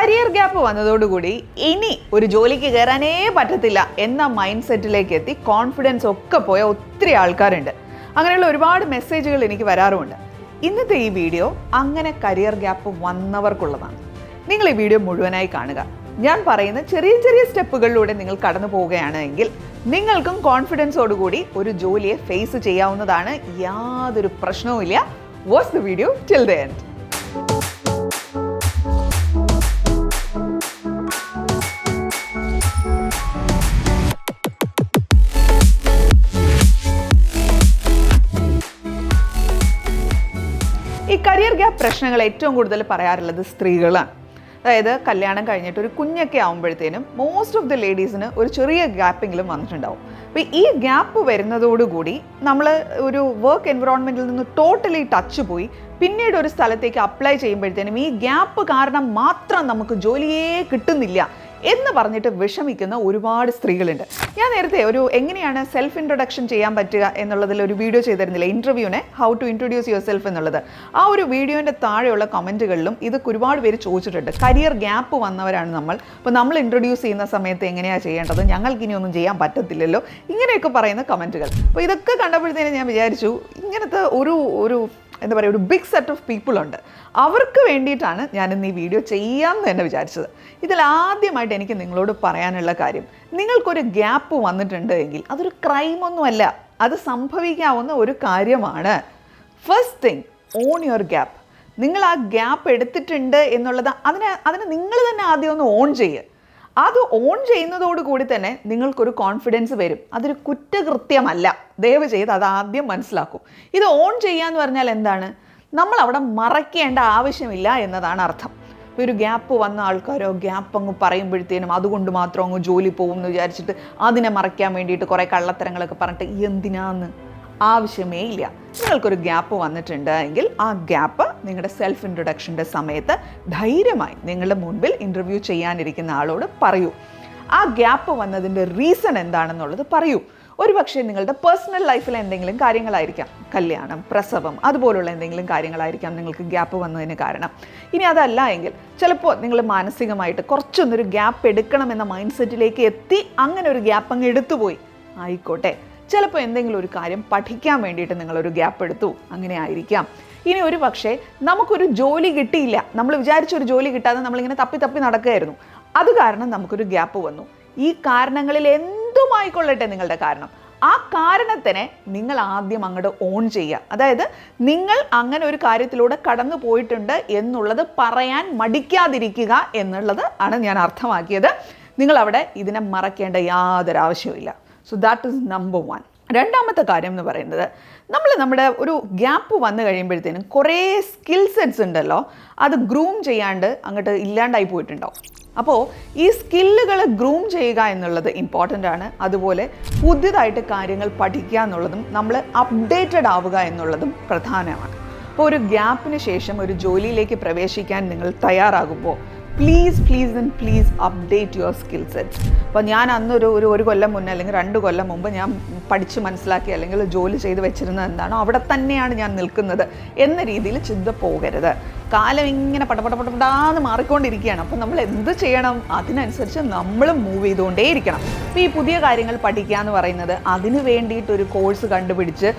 Career gap വന്നതോടുകൂടി ഇനി ഒരു ജോലിക്ക് കയറാനേ പറ്റത്തില്ല എന്ന മൈൻഡ് സെറ്റിലേക്ക് എത്തി കോൺഫിഡൻസ് ഒക്കെ പോയ ഒത്തിരി ആൾക്കാരുണ്ട്. അങ്ങനെയുള്ള ഒരുപാട് മെസ്സേജുകൾ എനിക്ക് വരാറുമുണ്ട്. ഇന്നത്തെ ഈ വീഡിയോ അങ്ങനെ കരിയർ ഗ്യാപ്പ് വന്നവർക്കുള്ളതാണ്. നിങ്ങൾ ഈ വീഡിയോ മുഴുവനായി കാണുക. ഞാൻ പറയുന്ന ചെറിയ ചെറിയ സ്റ്റെപ്പുകളിലൂടെ നിങ്ങൾ കടന്നു പോവുകയാണെങ്കിൽ നിങ്ങൾക്കും കോൺഫിഡൻസോടുകൂടി ഒരു ജോലിയെ ഫേസ് ചെയ്യാവുന്നതാണ്. യാതൊരു പ്രശ്നവുമില്ല. Watch the video till the end. ഈ കരിയർ ഗ്യാപ്പ് പ്രശ്നങ്ങൾ ഏറ്റവും കൂടുതൽ പറയാറുള്ളത് സ്ത്രീകളാണ്. അതായത് കല്യാണം കഴിഞ്ഞിട്ട് ഒരു കുഞ്ഞൊക്കെ ആകുമ്പോഴത്തേനും മോസ്റ്റ് ഓഫ് ദി ലേഡീസിന് ഒരു ചെറിയ ഗ്യാപ്പെങ്കിലും വന്നിട്ടുണ്ടാവും. അപ്പോൾ ഈ ഗ്യാപ്പ് വരുന്നതോടുകൂടി നമ്മൾ ഒരു വർക്ക് എൻവിറോൺമെൻറ്റിൽ നിന്ന് ടോട്ടലി ടച്ച് പോയി പിന്നീട് ഒരു സ്ഥലത്തേക്ക് അപ്ലൈ ചെയ്യുമ്പോഴത്തേനും ഈ ഗ്യാപ്പ് കാരണം മാത്രം നമുക്ക് ജോലിയേ കിട്ടുന്നില്ല എന്ന് പറഞ്ഞിട്ട് വിഷമിക്കുന്ന ഒരുപാട് സ്ത്രീകളുണ്ട്. ഞാൻ നേരത്തെ എങ്ങനെയാണ് സെൽഫ് ഇൻട്രൊഡക്ഷൻ ചെയ്യാൻ പറ്റുക എന്നുള്ളതിൽ ഒരു വീഡിയോ ചെയ്തിരുന്നില്ല, ഇൻ്റർവ്യൂവിനെ ഹൗ ടു ഇൻട്രൊഡ്യൂസ് യുവർ സെൽഫ് എന്നുള്ളത്. ആ ഒരു വീഡിയോൻ്റെ താഴെയുള്ള കമൻറ്റുകളിലും ഇതൊക്കെ ഒരുപാട് പേര് ചോദിച്ചിട്ടുണ്ട്. കരിയർ ഗ്യാപ്പ് വന്നവരാണ് നമ്മൾ, അപ്പോൾ നമ്മൾ ഇൻട്രൊഡ്യൂസ് ചെയ്യുന്ന സമയത്ത് എങ്ങനെയാണ് ചെയ്യേണ്ടത്, ഞങ്ങൾക്കിനി ഒന്നും ചെയ്യാൻ പറ്റത്തില്ലല്ലോ, ഇങ്ങനെയൊക്കെ പറയുന്ന കമൻറ്റുകൾ. അപ്പോൾ ഇതൊക്കെ കണ്ടപ്പോഴത്തേനും ഞാൻ വിചാരിച്ചു ഇങ്ങനത്തെ എന്താ പറയുക, ഒരു ബിഗ് സെറ്റ് ഓഫ് പീപ്പിൾ ഉണ്ട്. അവർക്ക് വേണ്ടിയിട്ടാണ് ഞാനിന്ന് ഈ വീഡിയോ ചെയ്യാമെന്ന് തന്നെ വിചാരിച്ചത്. ഇതിൽ ആദ്യമായിട്ട് എനിക്ക് നിങ്ങളോട് പറയാനുള്ള കാര്യം, നിങ്ങൾക്കൊരു ഗ്യാപ്പ് വന്നിട്ടുണ്ട് എങ്കിൽ അതൊരു ക്രൈമൊന്നുമല്ല, അത് സംഭവിക്കാവുന്ന ഒരു കാര്യമാണ്. First thing, on your gap. നിങ്ങൾ ആ ഗ്യാപ്പ് എടുത്തിട്ടുണ്ട് എന്നുള്ളത് അതിനെ നിങ്ങൾ തന്നെ ആദ്യം ഒന്ന് ഓൺ ചെയ്യുക. അത് ഓൺ ചെയ്യുന്നതോടുകൂടി തന്നെ നിങ്ങൾക്കൊരു കോൺഫിഡൻസ് വരും. അതൊരു കുറ്റകൃത്യമല്ല. ദയവ് ചെയ്ത് അത് ആദ്യം മനസ്സിലാക്കും. ഇത് ഓൺ ചെയ്യാന്ന് പറഞ്ഞാൽ എന്താണ്? നമ്മൾ അവിടെ മറയ്ക്കേണ്ട ആവശ്യമില്ല എന്നതാണ് അർത്ഥം. ഒരു ഗ്യാപ്പ് വന്ന ആൾക്കാരോ ഗ്യാപ്പ് അങ്ങ് പറയുമ്പോഴത്തേനും അതുകൊണ്ട് മാത്രം അങ്ങ് ജോലി പോകും എന്ന് വിചാരിച്ചിട്ട് അതിനെ മറയ്ക്കാൻ വേണ്ടിയിട്ട് കുറേ കള്ളത്തരങ്ങളൊക്കെ പറഞ്ഞിട്ട് എന്തിനാന്ന് ആവശ്യമേ ഇല്ല. നിങ്ങൾക്കൊരു ഗ്യാപ്പ് വന്നിട്ടുണ്ട് എങ്കിൽ ആ ഗ്യാപ്പ് നിങ്ങളുടെ സെൽഫ് ഇൻട്രൊഡക്ഷൻ്റെ സമയത്ത് ധൈര്യമായി നിങ്ങളുടെ മുൻപിൽ ഇൻ്റർവ്യൂ ചെയ്യാനിരിക്കുന്ന ആളോട് പറയൂ. ആ ഗ്യാപ്പ് വന്നതിൻ്റെ റീസൺ എന്താണെന്നുള്ളത് പറയൂ. ഒരുപക്ഷെ നിങ്ങളുടെ പേഴ്സണൽ ലൈഫിലെ എന്തെങ്കിലും കാര്യങ്ങളായിരിക്കാം, കല്യാണം, പ്രസവം, അതുപോലുള്ള എന്തെങ്കിലും കാര്യങ്ങളായിരിക്കാം നിങ്ങൾക്ക് ഗ്യാപ്പ് വന്നതിന് കാരണം. ഇനി അതല്ല എങ്കിൽ ചിലപ്പോൾ നിങ്ങൾ മാനസികമായിട്ട് കുറച്ചൊന്നൊരു ഗ്യാപ്പ് എടുക്കണമെന്ന മൈൻഡ് സെറ്റിലേക്ക് എത്തി അങ്ങനെ ഒരു ഗ്യാപ്പ് അങ്ങ് എടുത്തുപോയി ആയിക്കോട്ടെ. ചിലപ്പോൾ എന്തെങ്കിലും ഒരു കാര്യം പഠിക്കാൻ വേണ്ടിയിട്ട് നിങ്ങളൊരു ഗ്യാപ്പ് എടുത്തു, അങ്ങനെ ആയിരിക്കാം. ഇനി ഒരു പക്ഷേ നമുക്കൊരു ജോലി കിട്ടിയില്ല, നമ്മൾ വിചാരിച്ചൊരു ജോലി കിട്ടാതെ നമ്മളിങ്ങനെ തപ്പി നടക്കുകയായിരുന്നു, അത് കാരണം നമുക്കൊരു ഗ്യാപ്പ് വന്നു. ഈ കാരണങ്ങളിൽ എന്തുമായിക്കൊള്ളട്ടെ നിങ്ങളുടെ കാരണം, ആ കാരണത്തിനെ നിങ്ങൾ ആദ്യം അങ്ങോട്ട് ഓൺ ചെയ്യുക. അതായത് നിങ്ങൾ അങ്ങനെ ഒരു കാര്യത്തിലൂടെ കടന്നു പോയിട്ടുണ്ട് എന്നുള്ളത് പറയാൻ മടിക്കാതിരിക്കുക എന്നുള്ളത് ആണ് ഞാൻ അർത്ഥമാക്കിയത്. നിങ്ങളവിടെ ഇതിനെ മറക്കേണ്ട യാതൊരു ആവശ്യമില്ല. So that is number 1. രണ്ടാമത്തെ കാര്യം എന്ന് പറയുന്നത്, നമ്മുടെ ഒരു ഗ്യാപ്പ് വന്നു കഴിയുമ്പോഴത്തേനും കുറേ സ്കിൽ സെറ്റ്സ് ഉണ്ടല്ലോ, അത് ഗ്രൂം ചെയ്യാണ്ട് അങ്ങോട്ട് ഇല്ലാണ്ടായി പോയിട്ടുണ്ടാവും. അപ്പോൾ ഈ സ്കില്ലുകൾ ഗ്രൂം ചെയ്യുക എന്നുള്ളത് ഇമ്പോർട്ടൻ്റ് ആണ്. അതുപോലെ പുതിയതായിട്ട് കാര്യങ്ങൾ പഠിക്കുക എന്നുള്ളതും നമ്മൾ അപ്ഡേറ്റഡ് ആവുക എന്നുള്ളതും പ്രധാനമാണ്. അപ്പോൾ ഒരു ഗ്യാപ്പിന് ശേഷം ഒരു ജോലിയിലേക്ക് പ്രവേശിക്കാൻ നിങ്ങൾ തയ്യാറാകുമ്പോൾ please update your skill sets. അപ്പോൾ ഞാൻ ഒരു കൊല്ലം മുന്നേ അല്ലെങ്കിൽ 2 കൊല്ലം മുമ്പ് ഞാൻ പഠിച്ച് മനസ്സിലാക്കി അല്ലെങ്കിൽ ജോലി ചെയ്ത് വെച്ചിരുന്നത് എന്താണോ അവിടെ തന്നെയാണ് ഞാൻ നിൽക്കുന്നത് എന്ന രീതിയിൽ ചിന്ത പോകരുത്. കാലം ഇങ്ങനെ പടപടാന്ന് മാറിക്കൊണ്ടിരിക്കുകയാണ്. അപ്പോൾ നമ്മൾ എന്ത് ചെയ്യണം? അതിനനുസരിച്ച് നമ്മൾ മൂവ് ചെയ്തുകൊണ്ടേയിരിക്കണം. അപ്പോൾ ഈ പുതിയ കാര്യങ്ങൾ പഠിക്കുക എന്ന് പറയുന്നത് അതിന് വേണ്ടിയിട്ടൊരു കോഴ്സ് കണ്ടുപിടിച്ച്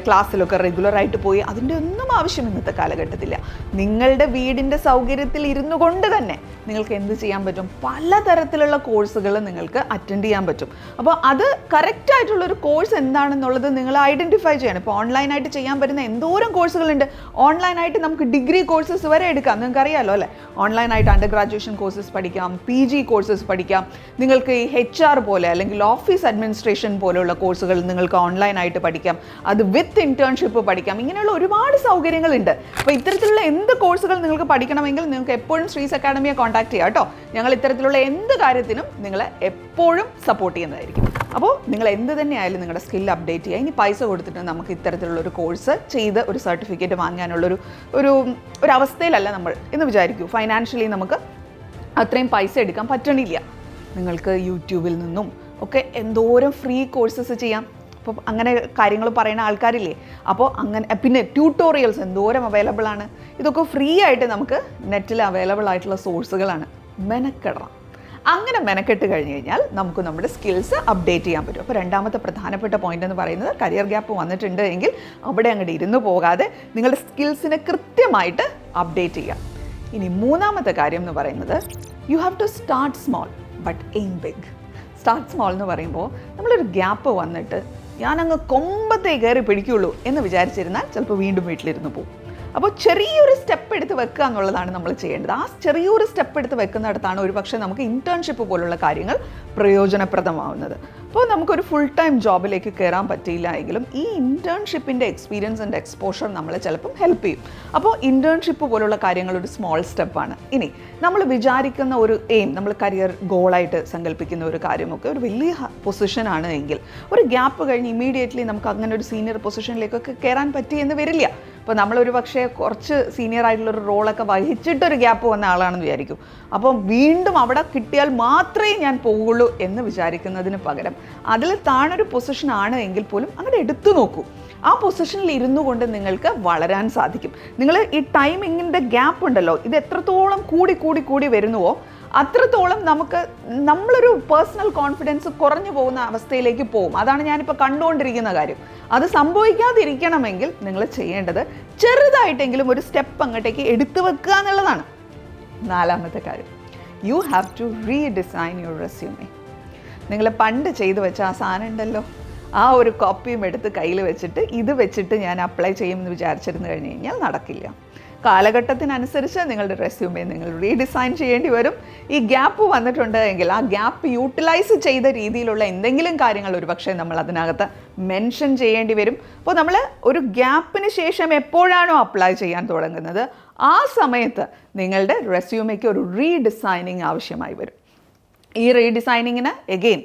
ക്ലാസ്സിലൊക്കെ റെഗുലറായിട്ട് പോയി അതിൻ്റെ ഒന്നും ആവശ്യം ഇന്നത്തെ കാലഘട്ടത്തില്ല. നിങ്ങളുടെ വീടിൻ്റെ സൗകര്യത്തിൽ ഇരുന്നു കൊണ്ട് തന്നെ നിങ്ങൾക്ക് എന്ത് ചെയ്യാൻ പറ്റും? പലതരത്തിലുള്ള കോഴ്സുകൾ നിങ്ങൾക്ക് അറ്റൻഡ് ചെയ്യാൻ പറ്റും. അപ്പോൾ അത് കറക്റ്റായിട്ടുള്ളൊരു കോഴ്സ് എന്താണെന്നുള്ളത് നിങ്ങൾ ഐഡൻറ്റിഫൈ ചെയ്യണം. ഇപ്പോൾ ഓൺലൈനായിട്ട് ചെയ്യാൻ പറ്റുന്ന എന്തോരം കോഴ്സുകളുണ്ട്. ഓൺലൈനായിട്ട് നമുക്ക് ഡിഗ്രി കോഴ്സസ് വരെ എടുക്കാം. നിങ്ങൾക്ക് അറിയാമല്ലോ അല്ലേ? ഓൺലൈനായിട്ട് അണ്ടർ ഗ്രാജുവേഷൻ കോഴ്സസ് പഠിക്കാം, PG കോഴ്സസ് പഠിക്കാം. നിങ്ങൾക്ക് ഈ HR പോലെ അല്ലെങ്കിൽ ഓഫീസ് അഡ്മിനിസ്ട്രേഷൻ പോലെയുള്ള കോഴ്സുകൾ നിങ്ങൾക്ക് ഓൺലൈനായിട്ട് പഠിക്കാം. അത് വിത്ത് ഇൻറ്റേൺഷിപ്പ് പഠിക്കാം. ഇങ്ങനെയുള്ള ഒരുപാട് സൗകര്യങ്ങളുണ്ട്. അപ്പോൾ ഇത്തരത്തിലുള്ള എന്ത് കോഴ്സുകൾ നിങ്ങൾക്ക് പഠിക്കണമെങ്കിൽ നിങ്ങൾക്ക് എപ്പോഴും ശ്രീസ് അക്കാഡമിയെ കോൺടാക്ട് ചെയ്യാം കേട്ടോ. ഞങ്ങൾ ഇത്തരത്തിലുള്ള എന്ത് കാര്യത്തിനും നിങ്ങളെ എപ്പോഴും സപ്പോർട്ട് ചെയ്യുന്നതായിരിക്കും. അപ്പോൾ നിങ്ങൾ എന്ത് തന്നെയായാലും നിങ്ങളുടെ സ്കിൽ അപ്ഡേറ്റ് ചെയ്യുക. ഇനി പൈസ കൊടുത്തിട്ട് നമുക്ക് ഇത്തരത്തിലുള്ളൊരു കോഴ്സ് ചെയ്ത് ഒരു സർട്ടിഫിക്കറ്റ് വാങ്ങാനുള്ളൊരു അവസ്ഥയിലല്ല നമ്മൾ എന്ന് വിചാരിക്കൂ. ഫൈനാൻഷ്യലി നമുക്ക് അത്രയും പൈസ എടുക്കാൻ പറ്റണില്ല. നിങ്ങൾക്ക് യൂട്യൂബിൽ നിന്നും ഒക്കെ എന്തോരം ഫ്രീ കോഴ്സസ് ചെയ്യാം. അപ്പോൾ അങ്ങനെ കാര്യങ്ങൾ പറയുന്ന ആൾക്കാരില്ലേ, അപ്പോൾ അങ്ങനെ പിന്നെ ട്യൂട്ടോറിയൽസ് എന്തോരം അവൈലബിൾ ആണ്. ഇതൊക്കെ ഫ്രീ ആയിട്ട് നമുക്ക് നെറ്റിൽ അവൈലബിൾ ആയിട്ടുള്ള സോഴ്സുകളാണ്. മെനക്കെടണം. അങ്ങനെ മെനക്കെട്ട് കഴിഞ്ഞ് കഴിഞ്ഞാൽ നമുക്ക് നമ്മുടെ സ്കിൽസ് അപ്ഡേറ്റ് ചെയ്യാൻ പറ്റും. അപ്പോൾ രണ്ടാമത്തെ പ്രധാനപ്പെട്ട പോയിന്റ് എന്ന് പറയുന്നത് കരിയർ ഗ്യാപ്പ് വന്നിട്ടുണ്ട് എങ്കിൽ അവിടെ അങ്ങോട്ട് ഇരുന്ന് പോകാതെ നിങ്ങളുടെ സ്കിൽസിനെ കൃത്യമായിട്ട് അപ്ഡേറ്റ് ചെയ്യാം. ഇനി മൂന്നാമത്തെ കാര്യം എന്ന് പറയുന്നത് you have to start small but aim big. Start small എന്ന് പറയുമ്പോൾ നമ്മളൊരു ഗ്യാപ്പ് വന്നിട്ട് ഞാനങ്ങ് കൊമ്പത്തേ കയറി പിടിക്കുള്ളൂ എന്ന് വിചാരിച്ചിരുന്നാൽ ചിലപ്പോൾ വീണ്ടും വീട്ടിലിരുന്ന് പോകും. അപ്പോൾ ചെറിയൊരു സ്റ്റെപ്പ് എടുത്ത് വെക്കുക എന്നുള്ളതാണ് നമ്മൾ ചെയ്യേണ്ടത്. ആ ചെറിയൊരു സ്റ്റെപ്പ് എടുത്ത് വെക്കുന്നിടത്താണ് ഒരു പക്ഷേ നമുക്ക് ഇൻറ്റേൺഷിപ്പ് പോലുള്ള കാര്യങ്ങൾ പ്രയോജനപ്രദമാവുന്നത്. അപ്പോൾ നമുക്കൊരു ഫുൾ ടൈം ജോബിലേക്ക് കയറാൻ പറ്റിയില്ല എങ്കിലും ഈ ഇൻറ്റേൺഷിപ്പിൻ്റെ എക്സ്പീരിയൻസ് ആൻഡ് എക്സ്പോഷർ നമ്മളെ ചിലപ്പം ഹെൽപ്പ് ചെയ്യും. അപ്പോൾ ഇൻറ്റേൺഷിപ്പ് പോലുള്ള കാര്യങ്ങൾ ഒരു സ്മോൾ സ്റ്റെപ്പാണ്. ഇനി നമ്മൾ വിചാരിക്കുന്ന ഒരു എയിം, നമ്മൾ കരിയർ ഗോളായിട്ട് സങ്കല്പിക്കുന്ന ഒരു കാര്യമൊക്കെ ഒരു വലിയ പൊസിഷനാണ് എങ്കിൽ ഒരു ഗ്യാപ്പ് കഴിഞ്ഞ് ഇമീഡിയറ്റ്ലി നമുക്ക് അങ്ങനെ ഒരു സീനിയർ പൊസിഷനിലേക്കൊക്കെ കയറാൻ പറ്റിയെന്ന് വരില്ല. അപ്പോൾ നമ്മളൊരു പക്ഷേ കുറച്ച് സീനിയർ ആയിട്ടുള്ളൊരു റോളൊക്കെ വഹിച്ചിട്ടൊരു ഗ്യാപ്പ് വന്ന ആളാണെന്ന് വിചാരിക്കും. അപ്പം വീണ്ടും അവിടെ കിട്ടിയാൽ മാത്രമേ ഞാൻ പോവുള്ളൂ എന്ന് വിചാരിക്കുന്നതിന് പകരം അതിൽ താഴൊരു പൊസിഷനാണ് എങ്കിൽ പോലും അങ്ങനെ എടുത്തു നോക്കൂ. ആ പൊസിഷനിൽ ഇരുന്നു കൊണ്ട് നിങ്ങൾക്ക് വളരാൻ സാധിക്കും. നിങ്ങൾ ഈ ടൈമിങ്ങിൻ്റെ ഗ്യാപ്പ് ഉണ്ടല്ലോ, ഇത് എത്രത്തോളം കൂടി വരുന്നുവോ അത്രത്തോളം നമ്മളൊരു പേഴ്സണൽ കോൺഫിഡൻസ് കുറഞ്ഞു പോകുന്ന അവസ്ഥയിലേക്ക് പോകും. അതാണ് ഞാനിപ്പോൾ കണ്ടുകൊണ്ടിരിക്കുന്ന കാര്യം. അത് സംഭവിക്കാതിരിക്കണമെങ്കിൽ നിങ്ങൾ ചെയ്യേണ്ടത് ചെറുതായിട്ടെങ്കിലും ഒരു സ്റ്റെപ്പ് അങ്ങോട്ടേക്ക് എടുത്തു വെക്കുക എന്നുള്ളതാണ്. നാലാമത്തെ കാര്യം, you have to redesign your resume. നിങ്ങൾ പണ്ട് ചെയ്തു വെച്ച ആ സാധനം ഉണ്ടല്ലോ, ആ ഒരു കോപ്പിയും എടുത്ത് കയ്യിൽ വെച്ചിട്ട് ഇത് വെച്ചിട്ട് ഞാൻ അപ്ലൈ ചെയ്യുമെന്ന് വിചാരിച്ചിരുന്നു കഴിഞ്ഞ് കഴിഞ്ഞാൽ നടക്കില്ല. കാലഘട്ടത്തിനനുസരിച്ച് നിങ്ങളുടെ റെസ്യൂമേ നിങ്ങൾ റീഡിസൈൻ ചെയ്യേണ്ടി വരും. ഈ ഗ്യാപ്പ് വന്നിട്ടുണ്ട് എങ്കിൽ ആ ഗ്യാപ്പ് യൂട്ടിലൈസ് ചെയ്ത രീതിയിലുള്ള എന്തെങ്കിലും കാര്യങ്ങൾ ഒരുപക്ഷെ നമ്മൾ അതിനകത്ത് മെൻഷൻ ചെയ്യേണ്ടി വരും. അപ്പോൾ നമ്മൾ ഒരു ഗ്യാപ്പിന് ശേഷം എപ്പോഴാണോ അപ്ലൈ ചെയ്യാൻ തുടങ്ങുന്നത് ആ സമയത്ത് നിങ്ങളുടെ റെസ്യൂമേക്ക് ഒരു റീഡിസൈനിങ് ആവശ്യമായി വരും. ഈ റീഡിസൈനിങ്ങിന് എഗെയിൻ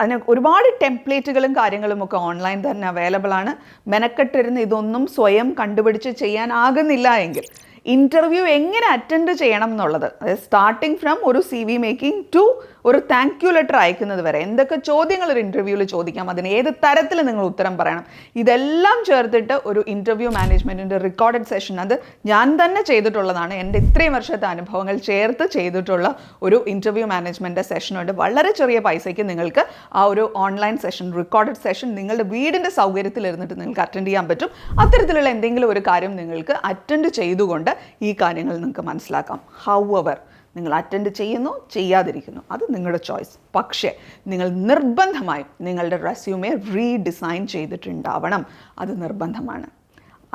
അതിന് ഒരുപാട് ടെംപ്ലേറ്റുകളും കാര്യങ്ങളും ഒക്കെ ഓൺലൈൻ തന്നെ അവൈലബിൾ ആണ്. മെനക്കെട്ടിരുന്ന് ഇതൊന്നും സ്വയം കണ്ടുപിടിച്ച് ചെയ്യാനാകുന്നില്ല എങ്കിൽ ഇൻ്റർവ്യൂ എങ്ങനെ അറ്റൻഡ് ചെയ്യണം എന്നുള്ളത്, അതായത് സ്റ്റാർട്ടിങ് ഫ്രം ഒരു CV മേക്കിംഗ് ടു ഒരു താങ്ക് യു ലെറ്റർ അയക്കുന്നത് വരെ എന്തൊക്കെ ചോദ്യങ്ങൾ ഒരു ഇൻ്റർവ്യൂവിൽ ചോദിക്കാം, അതിന് ഏത് തരത്തിൽ നിങ്ങൾ ഉത്തരം പറയണം, ഇതെല്ലാം ചേർത്തിട്ട് ഒരു ഇൻ്റർവ്യൂ മാനേജ്മെൻറ്റിൻ്റെ റെക്കോർഡഡ് സെഷൻ, അത് ഞാൻ തന്നെ ചെയ്തിട്ടുള്ളതാണ്. എൻ്റെ ഇത്രയും വർഷത്തെ അനുഭവങ്ങൾ ചേർത്ത് ചെയ്തിട്ടുള്ള ഒരു ഇൻ്റർവ്യൂ മാനേജ്മെൻറ്റ് സെഷനുണ്ട്. വളരെ ചെറിയ പൈസയ്ക്ക് നിങ്ങൾക്ക് ആ ഒരു ഓൺലൈൻ സെഷൻ, റെക്കോർഡഡ് സെഷൻ നിങ്ങളുടെ വീടിൻ്റെ സൗകര്യത്തിലിരുന്നിട്ട് നിങ്ങൾക്ക് അറ്റൻഡ് ചെയ്യാൻ പറ്റും. അത്തരത്തിലുള്ള എന്തെങ്കിലും ഒരു കാര്യം നിങ്ങൾക്ക് അറ്റൻഡ് ചെയ്തുകൊണ്ട് ഈ കാര്യങ്ങൾ നിങ്ങൾക്ക് മനസ്സിലാക്കാം. ഹൗവർ നിങ്ങൾ അറ്റൻഡ് ചെയ്യുന്നു ചെയ്യാതിരിക്കുന്നു അത് നിങ്ങളുടെ ചോയ്സ്. പക്ഷേ നിങ്ങൾ നിർബന്ധമായും നിങ്ങളുടെ റെസ്യൂമെ റീഡിസൈൻ ചെയ്തിട്ടുണ്ടാവണം. അത് നിർബന്ധമാണ്.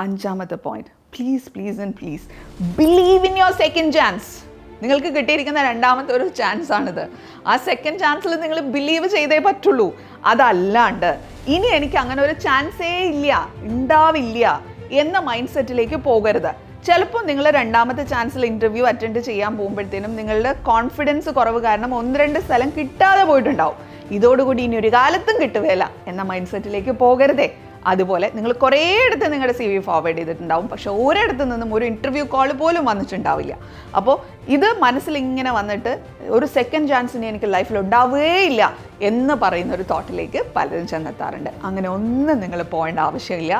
അഞ്ചാമത്തെ point, please believe in your second chance. നിങ്ങൾക്ക് കിട്ടിയിരിക്കുന്ന രണ്ടാമത്തെ ഒരു ചാൻസ് ആണിത്. ആ സെക്കൻഡ് ചാൻസിൽ നിങ്ങൾ ബിലീവ് ചെയ്തേ പറ്റുള്ളൂ. അതല്ലാണ്ട് ഇനി എനിക്ക് അങ്ങനെ ഒരു ചാൻസേ ഇല്ല, ഉണ്ടാവില്ല എന്ന മൈൻഡ് സെറ്റിലേക്ക് പോകരുത്. ചിലപ്പോൾ നിങ്ങൾ രണ്ടാമത്തെ ചാൻസിൽ ഇൻ്റർവ്യൂ അറ്റൻഡ് ചെയ്യാൻ പോകുമ്പോഴത്തേനും നിങ്ങളുടെ കോൺഫിഡൻസ് കുറവ് കാരണം 1-2 സ്ഥലം കിട്ടാതെ പോയിട്ടുണ്ടാവും. ഇതോടുകൂടി ഇനി ഒരു കാലത്തും കിട്ടുകയില്ല എന്ന മൈൻഡ് സെറ്റിലേക്ക് പോകരുതേ. അതുപോലെ നിങ്ങൾ കുറേ ഇടത്ത് നിങ്ങളുടെ CV ഫോർവേഡ് ചെയ്തിട്ടുണ്ടാവും, പക്ഷെ ഒരിടത്തു നിന്നും ഒരു ഇൻ്റർവ്യൂ കോൾ പോലും വന്നിട്ടുണ്ടാവില്ല. അപ്പോൾ ഇത് മനസ്സിൽ ഇങ്ങനെ വന്നിട്ട് ഒരു സെക്കൻഡ് ചാൻസ് ഇനി എനിക്ക് ലൈഫിൽ ഉണ്ടാവുകയില്ല എന്ന് പറയുന്ന ഒരു തോട്ടിലേക്ക് പലരും ചെന്നെത്താറുണ്ട്. അങ്ങനെ ഒന്നും നിങ്ങൾ പോകേണ്ട ആവശ്യമില്ല.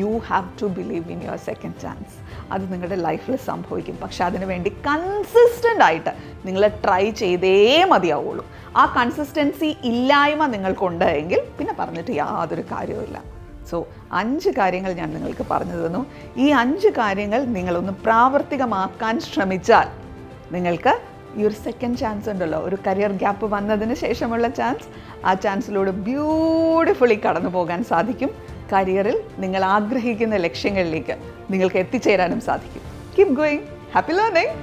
You have to believe in your second chance. അത് നിങ്ങളുടെ ലൈഫിൽ സംഭവിക്കും. പക്ഷെ അതിനുവേണ്ടി കൺസിസ്റ്റൻ്റ് ആയിട്ട് നിങ്ങൾ ട്രൈ ചെയ്തേ മതിയാവുള്ളൂ. ആ കൺസിസ്റ്റൻസി ഇല്ലായ്മ നിങ്ങൾക്കുണ്ട് എങ്കിൽ പിന്നെ പറഞ്ഞിട്ട് യാതൊരു കാര്യവുമില്ല. സോ 5 കാര്യങ്ങൾ ഞാൻ നിങ്ങൾക്ക് പറഞ്ഞു തന്നു. ഈ 5 കാര്യങ്ങൾ നിങ്ങളൊന്ന് പ്രാവർത്തികമാക്കാൻ ശ്രമിച്ചാൽ നിങ്ങൾക്ക് ഈ ഒരു സെക്കൻഡ് ചാൻസ് ഉണ്ടല്ലോ, ഒരു കരിയർ ഗ്യാപ്പ് വന്നതിന് ശേഷമുള്ള ചാൻസ്, ആ ചാൻസിലൂടെ ബ്യൂട്ടിഫുള്ളി കടന്നു പോകാൻ സാധിക്കും. കരിയറിൽ നിങ്ങൾ ആഗ്രഹിക്കുന്ന ലക്ഷ്യങ്ങളിലേക്ക് നിങ്ങൾക്ക് എത്തിച്ചേരാനും സാധിക്കും. Keep going. Happy learning.